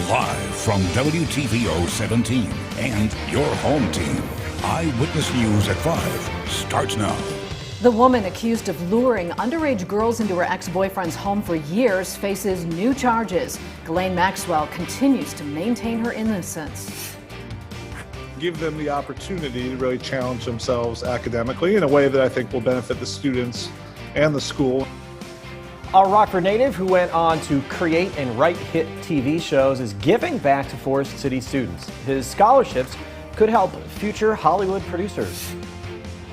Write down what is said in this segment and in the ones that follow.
Live from WTVO 17 and your home team, Eyewitness News at 5 starts now. The woman accused of luring underage girls into her ex-boyfriend's home for years faces new charges. Ghislaine Maxwell continues to maintain her innocence. Give them the opportunity to really challenge themselves academically in a way that I think will benefit the students and the school. A Rockford native who went on to create and write hit TV shows is giving back to Forest City students. His scholarships could help future Hollywood producers.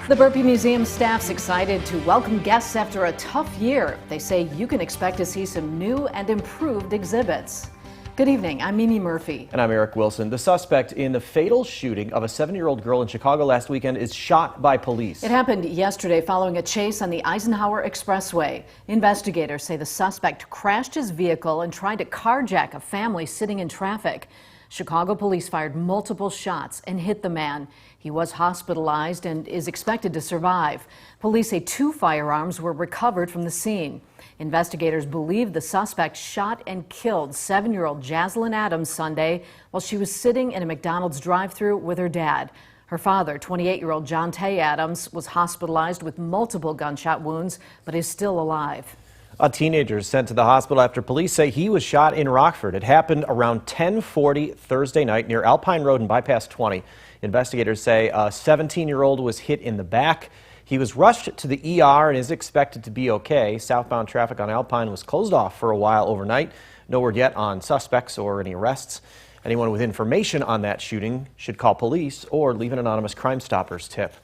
The Burpee Museum staff's excited to welcome guests after a tough year. They say you can expect to see some new and improved exhibits. Good evening, I'm Mimi Murphy. And I'm Eric Wilson. The suspect in the fatal shooting of a 7-year-old girl in Chicago last weekend is shot by police. It happened yesterday following a chase on the Eisenhower Expressway. Investigators say the suspect crashed his vehicle and tried to carjack a family sitting in traffic. Chicago police fired multiple shots and hit the man. He was hospitalized and is expected to survive. Police say 2 firearms were recovered from the scene. Investigators believe the suspect shot and killed 7-year-old Jaslyn Adams Sunday while she was sitting in a McDonald's drive-thru with her dad. Her father, 28-year-old John Tay Adams, was hospitalized with multiple gunshot wounds but is still alive. A teenager is sent to the hospital after police say he was shot in Rockford. It happened around 10:40 Thursday night near Alpine Road and Bypass 20. Investigators say a 17-year-old was hit in the back. He was rushed to the ER and is expected to be okay. Southbound traffic on Alpine was closed off for a while overnight. No word yet on suspects or any arrests. Anyone with information on that shooting should call police or leave an anonymous Crime Stoppers tip.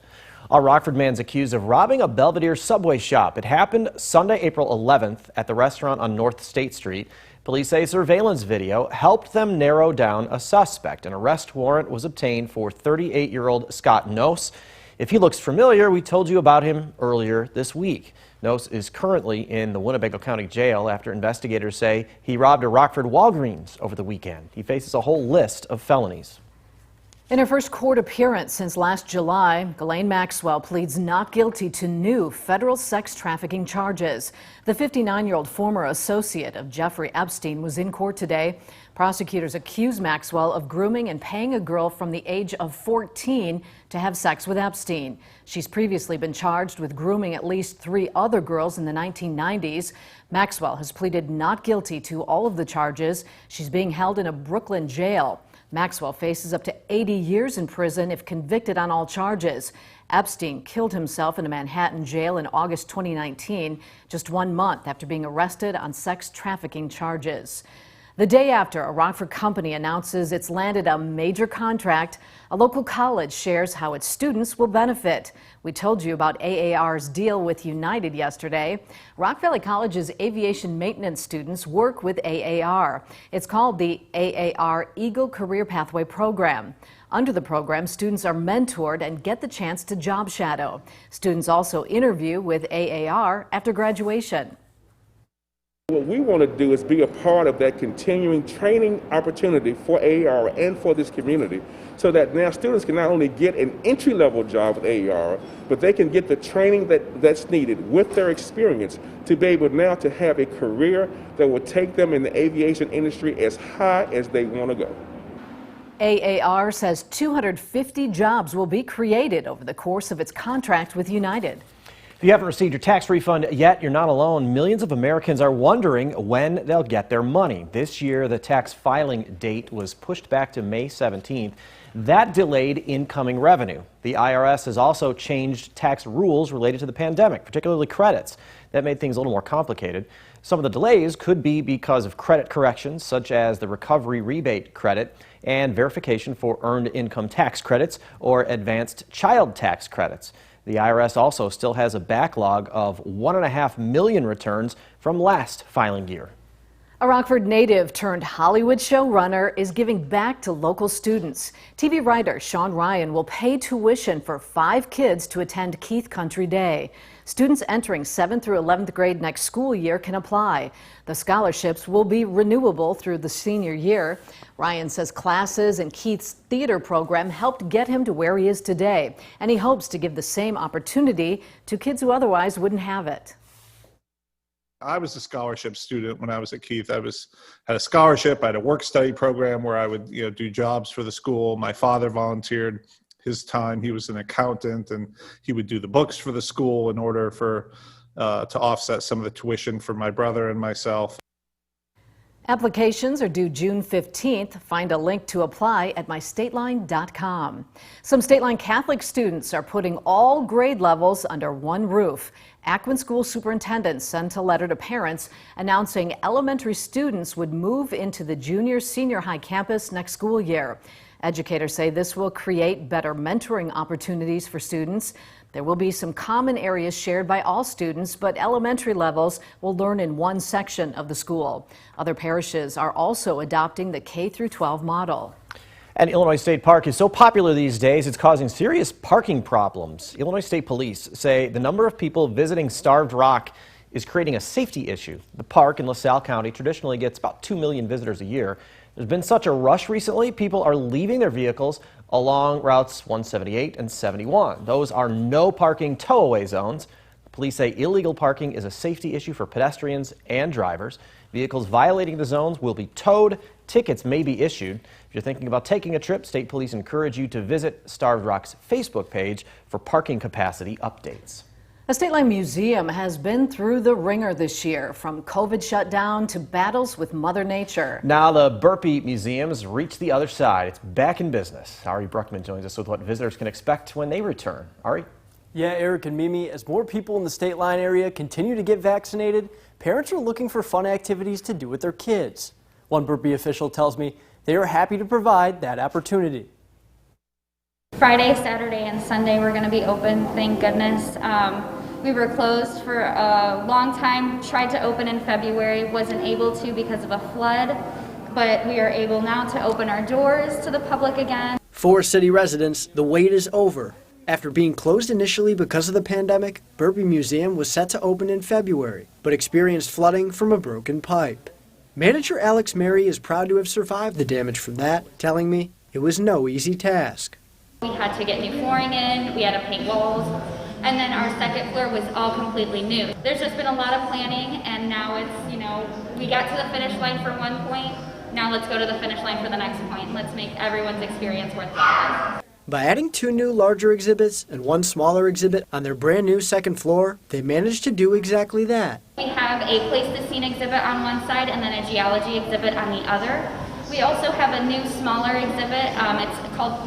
A Rockford man's accused of robbing a Belvedere Subway shop. It happened Sunday, April 11th at the restaurant on North State Street. Police say surveillance video helped them narrow down a suspect. An arrest warrant was obtained for 38-year-old Scott Nose. If he looks familiar, we told you about him earlier this week. Nose is currently in the Winnebago County Jail after investigators say he robbed a Rockford Walgreens over the weekend. He faces a whole list of felonies. In her first court appearance since last July, Ghislaine Maxwell pleads not guilty to new federal sex trafficking charges. The 59-year-old former associate of Jeffrey Epstein was in court today. Prosecutors accuse Maxwell of grooming and paying a girl from the age of 14 to have sex with Epstein. She's previously been charged with grooming at least 3 other girls in the 1990s. Maxwell has pleaded not guilty to all of the charges. She's being held in a Brooklyn jail. Maxwell faces up to 80 years in prison if convicted on all charges. Epstein killed himself in a Manhattan jail in August 2019, just 1 month after being arrested on sex trafficking charges. The day after a Rockford company announces it's landed a major contract, a local college shares how its students will benefit. We told you about AAR's deal with United yesterday. Rock Valley College's aviation maintenance students work with AAR. It's called the AAR Eagle Career Pathway Program. Under the program, students are mentored and get the chance to job shadow. Students also interview with AAR after graduation. What we want to do is be a part of that continuing training opportunity for AAR and for this community so that now students can not only get an entry-level job with AAR, but they can get the training that's needed with their experience to be able now to have a career that will take them in the aviation industry as high as they want to go. AAR says 250 jobs will be created over the course of its contract with United. If you haven't received your tax refund yet, you're not alone. Millions of Americans are wondering when they'll get their money. This year, the tax filing date was pushed back to May 17th. That delayed incoming revenue. The IRS has also changed tax rules related to the pandemic, particularly credits. That made things a little more complicated. Some of the delays could be because of credit corrections, such as the recovery rebate credit and verification for earned income tax credits or advanced child tax credits. The IRS also still has a backlog of 1.5 million returns from last filing year. A Rockford native turned Hollywood showrunner is giving back to local students. TV writer Sean Ryan will pay tuition for 5 kids to attend Keith Country Day. Students entering 7th through 11th grade next school year can apply. The scholarships will be renewable through the senior year. Ryan says classes and Keith's theater program helped get him to where he is today, and he hopes to give the same opportunity to kids who otherwise wouldn't have it. I was a scholarship student when I was at Keith. Had a scholarship. I had a work study program where I would do jobs for the school. My father volunteered his time. He was an accountant, and he would do the books for the school in order to offset some of the tuition for my brother and myself. Applications are due June 15th. Find a link to apply at mystateline.com. Some Stateline Catholic students are putting all grade levels under one roof. Acton School superintendent sent a letter to parents announcing elementary students would move into the junior-senior high campus next school year. Educators say this will create better mentoring opportunities for students. There will be some common areas shared by all students, but elementary levels will learn in one section of the school. Other parishes are also adopting the K-12 model. And Illinois State Park is so popular these days, it's causing serious parking problems. Illinois State Police say the number of people visiting Starved Rock is creating a safety issue. The park in LaSalle County traditionally gets about 2 million visitors a year. There's been such a rush recently, people are leaving their vehicles along routes 178 and 71. Those are no parking towaway zones. The police say illegal parking is a safety issue for pedestrians and drivers. Vehicles violating the zones will be towed. Tickets may be issued. If you're thinking about taking a trip, State Police encourage you to visit Starved Rock's Facebook page for parking capacity updates. A Stateline Museum has been through the ringer this year, from COVID shutdown to battles with Mother Nature. Now the Burpee Museum has reached the other side. It's back in business. Ari Bruckman joins us with what visitors can expect when they return. Ari? Yeah, Eric and Mimi, as more people in the Stateline area continue to get vaccinated, parents are looking for fun activities to do with their kids. One Burpee official tells me they are happy to provide that opportunity. Friday, Saturday, and Sunday we're going to be open, thank goodness. We were closed for a long time, tried to open in February, wasn't able to because of a flood, but we are able now to open our doors to the public again. For city residents, the wait is over. After being closed initially because of the pandemic, Burpee Museum was set to open in February, but experienced flooding from a broken pipe. Manager Alex Mary is proud to have survived the damage from that, telling me it was no easy task. We had to get new flooring in, we had to paint walls, and then our second floor was all completely new. There's just been a lot of planning, and now it's, we got to the finish line for one point, now let's go to the finish line for the next point. Let's make everyone's experience worthwhile. By adding 2 new larger exhibits and 1 smaller exhibit on their brand new second floor, they managed to do exactly that. We have a place to scene exhibit on one side and then a geology exhibit on the other. We also have a new smaller exhibit.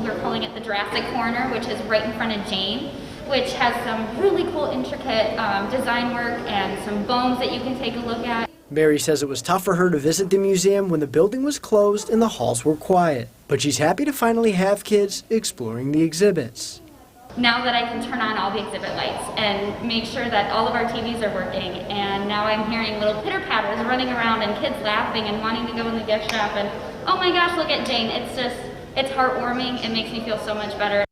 We're calling it the Jurassic Corner, which is right in front of Jane, which has some really cool intricate design work and some bones that you can take a look at. Mary says it was tough for her to visit the museum when the building was closed and the halls were quiet, but she's happy to finally have kids exploring the exhibits. Now that I can turn on all the exhibit lights and make sure that all of our TVs are working, and now I'm hearing little pitter-patters running around and kids laughing and wanting to go in the gift shop, and oh my gosh, look at Jane. It's heartwarming. It makes me feel so much better.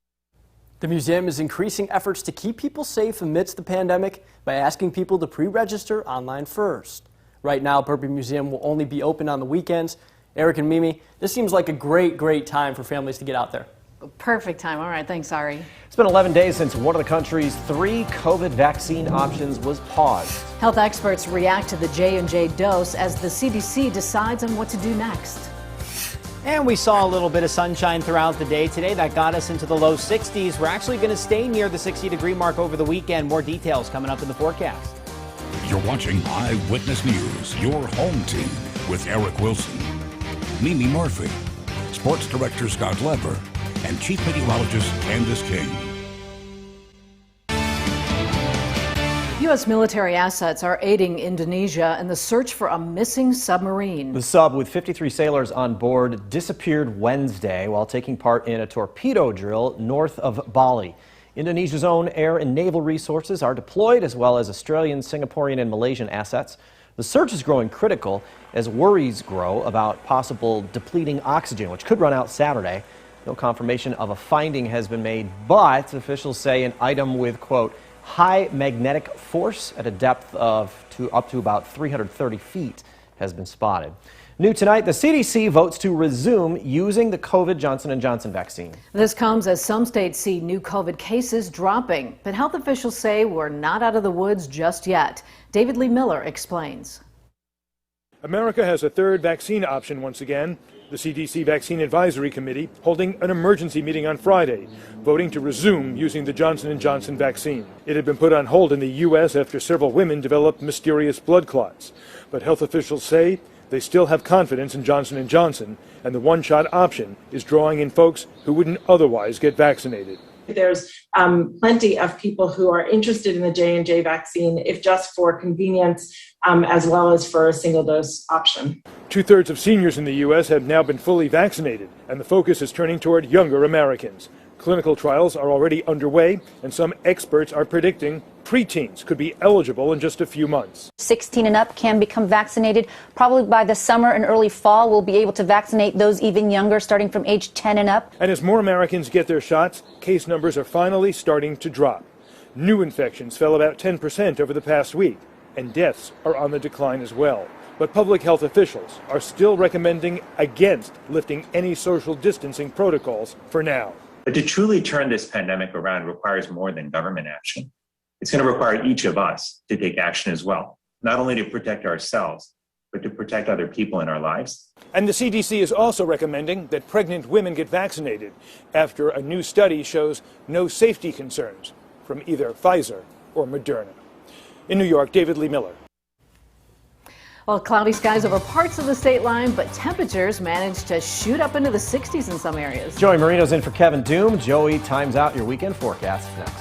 The museum is increasing efforts to keep people safe amidst the pandemic by asking people to pre-register online first. Right now, Burpee Museum will only be open on the weekends. Eric and Mimi, this seems like a great time for families to get out there. Perfect time. All right, thanks, Ari. It's been 11 days since one of the country's 3 COVID vaccine options was paused. Health experts react to the J&J dose as the CDC decides on what to do next. And we saw a little bit of sunshine throughout the day today. That got us into the low 60s. We're actually going to stay near the 60-degree mark over the weekend. More details coming up in the forecast. You're watching Eyewitness News, your home team, with Eric Wilson, Mimi Murphy, Sports Director Scott Leber, and Chief Meteorologist Candace King. U.S. military assets are aiding Indonesia in the search for a missing submarine. The sub with 53 sailors on board disappeared Wednesday while taking part in a torpedo drill north of Bali. Indonesia's own air and naval resources are deployed, as well as Australian, Singaporean, and Malaysian assets. The search is growing critical as worries grow about possible depleting oxygen, which could run out Saturday. No confirmation of a finding has been made, but officials say an item with, quote, high magnetic force at a depth of up to about 330 feet has been spotted. New tonight, the CDC votes to resume using the COVID Johnson & Johnson vaccine. This comes as some states see new COVID cases dropping, but health officials say we're not out of the woods just yet. David Lee Miller explains. America has a third vaccine option once again. The CDC Vaccine Advisory Committee holding an emergency meeting on Friday, voting to resume using the Johnson & Johnson vaccine. It had been put on hold in the U.S. after several women developed mysterious blood clots. But health officials say they still have confidence in Johnson & Johnson, and the one-shot option is drawing in folks who wouldn't otherwise get vaccinated. There's plenty of people who are interested in the J&J vaccine, if just for convenience, as well as for a single-dose option. 2/3 of seniors in the U.S. have now been fully vaccinated, and the focus is turning toward younger Americans. Clinical trials are already underway, and some experts are predicting preteens could be eligible in just a few months. 16 and up can become vaccinated. Probably by the summer and early fall, we'll be able to vaccinate those even younger, starting from age 10 and up. And as more Americans get their shots, case numbers are finally starting to drop. New infections fell about 10% over the past week, and deaths are on the decline as well. But public health officials are still recommending against lifting any social distancing protocols for now. But to truly turn this pandemic around requires more than government action. It's going to require each of us to take action as well, not only to protect ourselves, but to protect other people in our lives. And the CDC is also recommending that pregnant women get vaccinated after a new study shows no safety concerns from either Pfizer or Moderna. In New York, David Lee Miller. Well, cloudy skies over parts of the state line, but temperatures managed to shoot up into the 60s in some areas. Joey Marino's in for Kevin Doom. Joey, times out your weekend forecast next.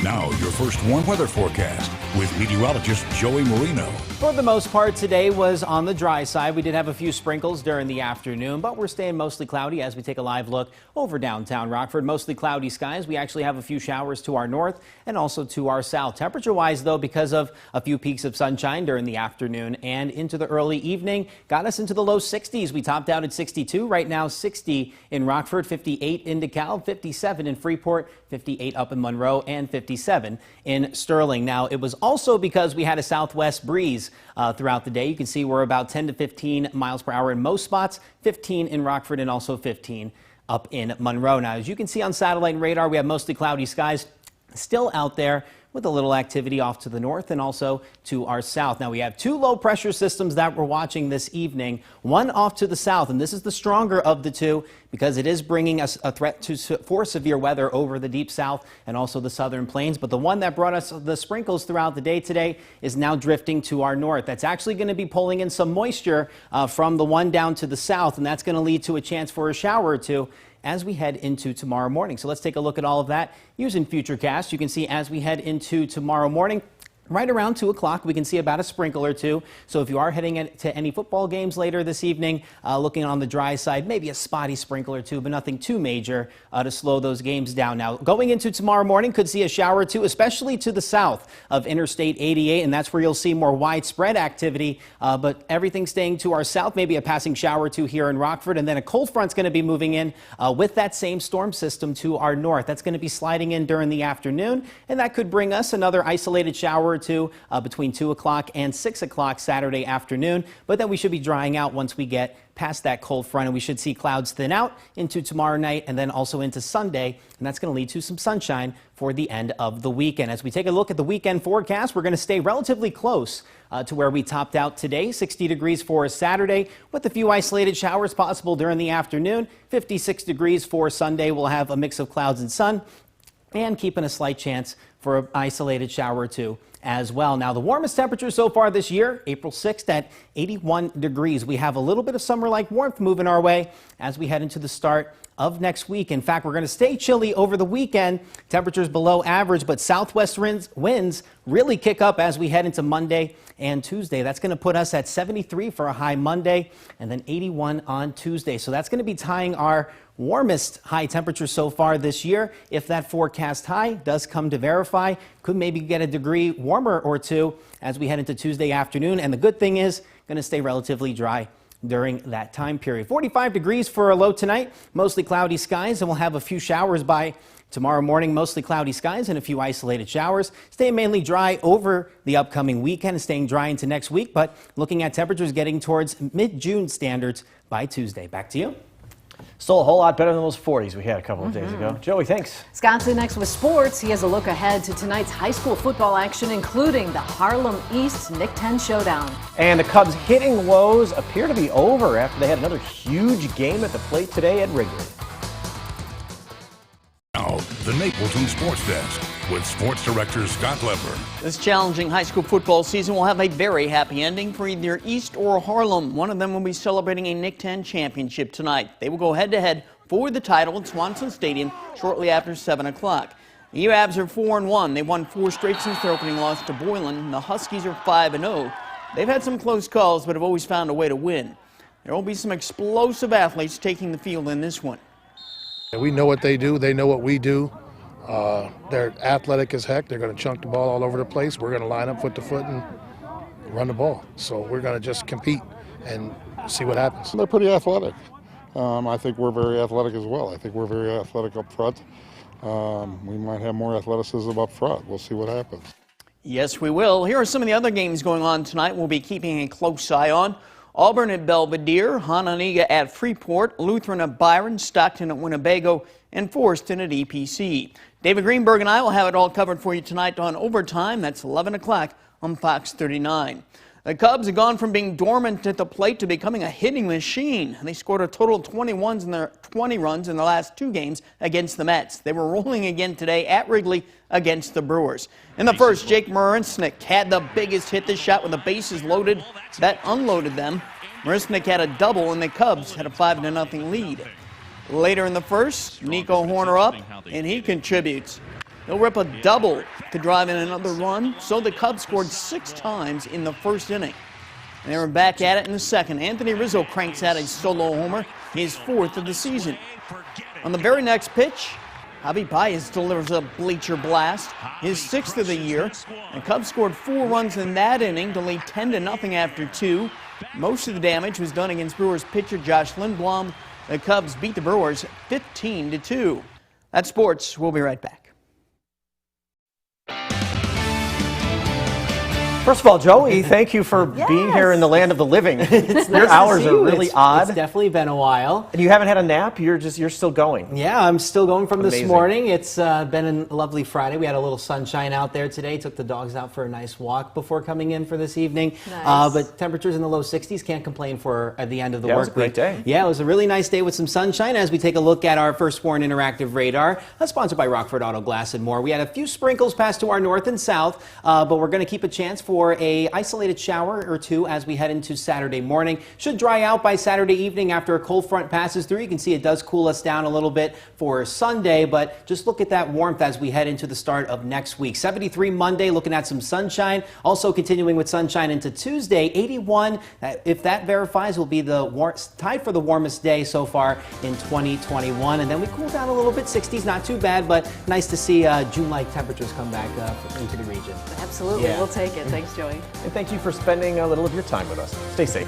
Now, your first warm weather forecast with meteorologist Joey Marino. For the most part, today was on the dry side. We did have a few sprinkles during the afternoon, but we're staying mostly cloudy as we take a live look over downtown Rockford. Mostly cloudy skies. We actually have a few showers to our north and also to our south. Temperature-wise, though, because of a few peaks of sunshine during the afternoon and into the early evening, got us into the low 60s. We topped out at 62. Right now, 60 in Rockford, 58 in DeKalb, 57 in Freeport, 58 up in Monroe, and 57 in Sterling. Now, it was also because we had a southwest breeze throughout the day. You can see we're about 10 to 15 miles per hour in most spots, 15 in Rockford, and also 15 up in Monroe. Now, as you can see on satellite and radar, we have mostly cloudy skies still out there, with a little activity off to the north and also to our south. Now, we have two low pressure systems that we're watching this evening, one off to the south, and this is the stronger of the two because it is bringing us a threat for severe weather over the deep south and also the southern plains. But the one that brought us the sprinkles throughout the day today is now drifting to our north. That's actually going to be pulling in some moisture from the one down to the south, and that's going to lead to a chance for a shower or two as we head into tomorrow morning. So let's take a look at all of that using Futurecast. You can see as we head into tomorrow morning, right around 2 o'clock, we can see about a sprinkle or two. So if you are heading to any football games later this evening, looking on the dry side, maybe a spotty sprinkle or two, but nothing too major to slow those games down. Now, going into tomorrow morning, could see a shower or two, especially to the south of Interstate 88, and that's where you'll see more widespread activity. But everything staying to our south, maybe a passing shower or two here in Rockford, and then a cold front's going to be moving in with that same storm system to our north. That's going to be sliding in during the afternoon, and that could bring us another isolated shower or two between 2 o'clock and 6 o'clock Saturday afternoon. But then we should be drying out once we get past that cold front, and we should see clouds thin out into tomorrow night and then also into Sunday, and that's going to lead to some sunshine for the end of the weekend. As we take a look at the weekend forecast, we're going to stay relatively close to where we topped out today. 60 degrees for Saturday with a few isolated showers possible during the afternoon. 56 degrees for Sunday. We'll have a mix of clouds and sun, and keeping a slight chance for an isolated shower or two as well. Now, the warmest temperature so far this year, April 6th at 81 degrees. We have a little bit of summer-like warmth moving our way as we head into the start of next week. In fact, we're going to stay chilly over the weekend. Temperatures below average, but southwest winds really kick up as we head into Monday and Tuesday. That's going to put us at 73 for a high Monday and then 81 on Tuesday. So that's going to be tying our warmest high temperature so far this year. If that forecast high does come to verify, could maybe get a degree warmer or two as we head into Tuesday afternoon. And the good thing is going to stay relatively dry during that time period. 45 degrees for a low tonight, mostly cloudy skies, and we'll have a few showers by tomorrow morning, mostly cloudy skies and a few isolated showers. Staying mainly dry over the upcoming weekend and staying dry into next week, but looking at temperatures getting towards mid-June standards by Tuesday. Back to you. Still a whole lot better than those 40s we had a couple of days ago. Joey, thanks. Scott's in next with sports. He has a look ahead to tonight's high school football action, including the Harlem East Nick 10 showdown. And the Cubs' hitting woes appear to be over after they had another huge game at the plate today at Wrigley. Now, the Napleton Sports Desk with Sports Director Scott Leber. This challenging high school football season will have a very happy ending for either East or Harlem. One of them will be celebrating a Nick 10 championship tonight. They will go head-to-head for the title at Swanson Stadium shortly after 7 o'clock. The UABs are 4-1. They won 4 straight since their opening loss to Boylan. The Huskies are 5-0. They've had some close calls, but have always found a way to win. There will be some explosive athletes taking the field in this one. We know what they do. They know what we do. They're athletic as heck. They're going to chunk the ball all over the place. We're going to line up foot to foot and run the ball. So we're going to just compete and see what happens. They're pretty athletic. I think we're very athletic as well. I think we're very athletic up front. We might have more athleticism up front. We'll see what happens. Yes, we will. Here are some of the other games going on tonight we'll be keeping a close eye on. Auburn at Belvedere, Hononegah at Freeport, Lutheran at Byron, Stockton at Winnebago, and Forreston at EPC. David Greenberg and I will have it all covered for you tonight on Overtime. That's 11 o'clock on Fox 39. The Cubs have gone from being dormant at the plate to becoming a hitting machine. They scored a total of 20 runs in the last 2 games against the Mets. They were rolling again today at Wrigley against the Brewers. In the first, Jake Marisnick had the biggest hit this shot with the bases loaded. That unloaded them. Marisnick had a double, and the Cubs had a 5-0 lead. Later in the first, Nico Horner up, and he contributes. He'll rip a double to drive in another run, so the Cubs scored 6 times in the first inning. And they were back at it in the second. Anthony Rizzo cranks out a solo homer, his 4th of the season. On the very next pitch, Javi Baez delivers a bleacher blast, his 6th of the year. The Cubs scored 4 runs in that inning to lead 10-0 after 2. Most of the damage was done against Brewers pitcher Josh Lindblom. The Cubs beat the Brewers 15-2. That's sports. We'll be right back. First of all, Joey, thank you for being here in the land of the living. Your hours are really odd. It's definitely been a while. And you haven't had a nap? You're still going. Yeah, I'm still going from Amazing. This morning. It's been a lovely Friday. We had a little sunshine out there today. Took the dogs out for a nice walk before coming in for this evening. Nice. But temperatures in the low 60s. Can't complain for at the end of the It work was a great week. day. Yeah, it was a really nice day with some sunshine as we take a look at our First Warn Interactive Radar. Sponsored by Rockford Auto Glass and more. We had a few sprinkles pass to our north and south, but we're going to keep a chance for a isolated shower or 2 as we head into Saturday morning. Should dry out by Saturday evening after a cold front passes through. You can see it does cool us down a little bit for Sunday, but just look at that warmth as we head into the start of next week. 73 Monday, looking at some sunshine. Also continuing with sunshine into Tuesday, 81. If that verifies, will be tied for the warmest day so far in 2021. And then we cool down a little bit. 60s, not too bad, but nice to see June-like temperatures come back into the region. Absolutely, Yeah. we'll take it. Thanks, Joey. And thank you for spending a little of your time with us. Stay safe.